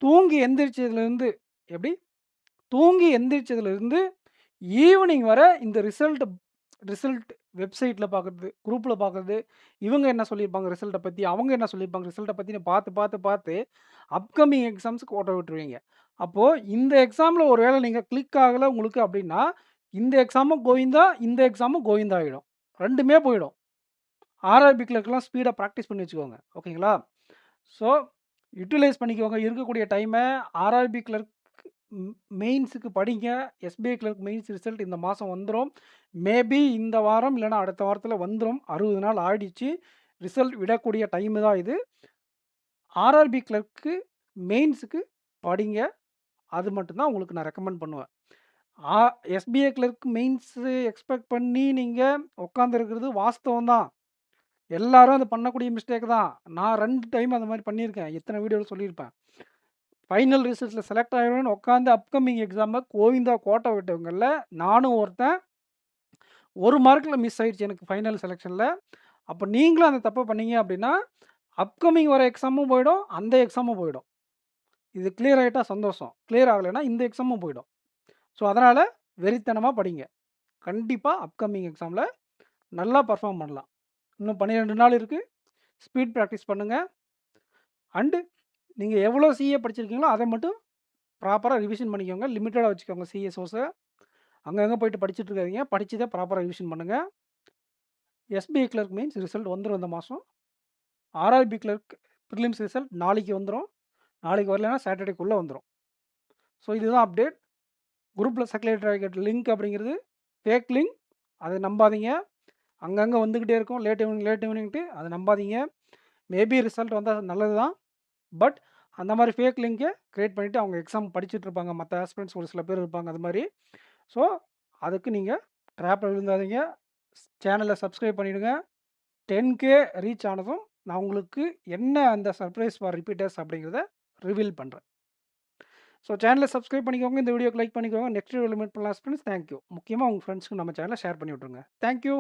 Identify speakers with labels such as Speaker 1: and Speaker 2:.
Speaker 1: தூங்கி எந்திரிச்சதுலேருந்து எப்படி? தூங்கி எந்திரிச்சதுலேருந்து ஈவினிங் வர இந்த ரிசல்ட் வெப்சைட்ல பார்க்குறது, குரூப்ல பார்க்குறது, இவங்க என்ன சொல்லியிருப்பாங்க ரிசல்ட்ட பத்தி, அவங்க என்ன சொல்லியிருப்பாங்க ரிசல்ட்ட பத்தின்னு பார்த்து, பார்த்து, பார்த்து அப்கமிங் எக்ஸாம்ஸ்க்கு ஓட்ட விட்டுருவீங்க. அப்போ இந்த எக்ஸாம்ல ஒரு வேளை நீங்க கிளிக் ஆகல உங்களுக்கு அப்படின்னா, இந்த எக்ஸாமும் கோவிந்தா, இந்த எக்ஸாமும் கோவிந்தா ஆயிடும். 2மே போயிடும். ஆர்ஆர்பி கிளர்க்லாம் ஸ்பீடா பிராக்டிஸ் பண்ணி வச்சுக்கோங்க. ஓகேங்களா? ஸோ யுட்டிலைஸ் பண்ணிக்கோங்க இருக்கக்கூடிய டைம. ஆர்ஆர்பி கிளர்க் மெயின்ஸுக்கு படிங்க. எஸ்பிஐ கிளர்க் மெயின்ஸ் ரிசல்ட் இந்த மாதம் வந்துடும். மேபி இந்த வாரம் இல்லைனா அடுத்த வாரத்தில் வந்துடும். 60 நாள் ஆயிடுச்சு. ரிசல்ட் விடக்கூடிய டைமு தான் இது. ஆர்ஆர்பி கிளர்க்கு மெயின்ஸுக்கு படிங்க. அது மட்டும் தான் உங்களுக்கு நான் ரெக்கமெண்ட் பண்ணுவேன். ஆ எஸ்பிஐ கிளர்க் மெயின்ஸு எக்ஸ்பெக்ட் பண்ணி நீங்கள் உட்காந்துருக்கிறது வாஸ்தவம் தான். எல்லாரும் அது பண்ணக்கூடிய மிஸ்டேக் தான். நான் 2 டைம் அந்த மாதிரி பண்ணியிருக்கேன். எத்தனை வீடியோவில் சொல்லியிருப்பேன். ஃபைனல் ரிசல்ட்ஸில் செலக்ட் ஆகிடுவேன்னு உட்காந்து அப்கமிங் எக்ஸாமை கோவிந்தா கோட்டை விட்டவங்கள்ல நானும் ஒருத்தன். 1 மார்க்கில் மிஸ் ஆயிடுச்சு எனக்கு ஃபைனல் செலெக்ஷனில். அப்போ நீங்களும் அந்த தப்பை பண்ணீங்க அப்படின்னா, அப்கமிங் வர எக்ஸாமும் போயிடும், அந்த எக்ஸாமும் போயிடும். இது கிளியர் ஆகிட்டா சந்தோஷம். கிளியர் ஆகலைன்னா இந்த எக்ஸாமும் போயிடும். ஸோ அதனால் வெறித்தனமாக படிங்க. கண்டிப்பாக அப்கமிங் எக்ஸாமில் நல்லா பர்ஃபார்ம் பண்ணலாம். இன்னும் 12 நாள் இருக்குது. ஸ்பீட் ப்ராக்டிஸ் பண்ணுங்கள். அண்டு நீங்கள் எவ்வளோ சிஏ படிச்சிருக்கீங்களோ அதை மட்டும் ப்ராப்பராக ரிவிஷன் பண்ணிக்கோங்க. லிமிட்டடாக வச்சுக்கோங்க சிஏ சோர்ஸை. அங்கங்கே போயிட்டு படிச்சுட்டு இருக்காதீங்க. படிச்சதை ப்ராப்பராக ரிவிஷன் பண்ணுங்கள். எஸ்பிஐ கிளர்க் மெயின்ஸ் ரிசல்ட் வந்துடும் இந்த மாதம். ஆர்ஆர்பி கிளர்க் ப்ரிலிம்ஸ் ரிசல்ட் நாளைக்கு வந்துடும். நாளைக்கு வரலைன்னா சாட்டர்டேக்குள்ளே வந்துடும். ஸோ இதுதான் அப்டேட். குரூப்பில் சர்க்குலேட் ஆகிற லிங்க் அப்படிங்கிறது ஃபேக் லிங்க். அதை நம்பாதீங்க. அங்கங்கே வந்துக்கிட்டே இருக்கும் லேட் ஈவினிங்ட்டு. அதை நம்பாதீங்க. மேபி ரிசல்ட் வந்தால் நல்லது தான். பட் அந்த மாதிரி ஃபேக் லிங்கை க்ரியேட் பண்ணிவிட்டு அவங்க எக்ஸாம் படிச்சுட்டு இருப்பாங்க. மற்ற ஆஸ்பிரண்ட்ஸ் ஒரு சில பேர் இருப்பாங்க அது மாதிரி. ஸோ அதுக்கு நீங்கள் ட்ராப்பில் விழுந்தாதீங்க. சேனலை சப்ஸ்கிரைப் பண்ணிவிடுங்க. 10K ரீச் ஆனதும் நான் உங்களுக்கு என்ன அந்த சர்ப்ரைஸ் ஃபார் ரிப்பீட்டர்ஸ் அப்படிங்கிறத ரிவீல் பண்ணுறேன். ஸோ சேனலை சப்ஸ்கிரைப் பண்ணிக்கோங்க. இந்த வீடியோக்கு லைக் பண்ணிக்கோங்க. நெக்ஸ்ட் வீடியோவில் மீட் பண்ணலாம் ஃப்ரெண்ட்ஸ். தேங்க்யூ. முக்கியமாக உங்கள் ஃப்ரெண்ட்ஸ்க்கு நம்ம சேனலை ஷேர் பண்ணி விட்ருங்க. தேங்க்யூ.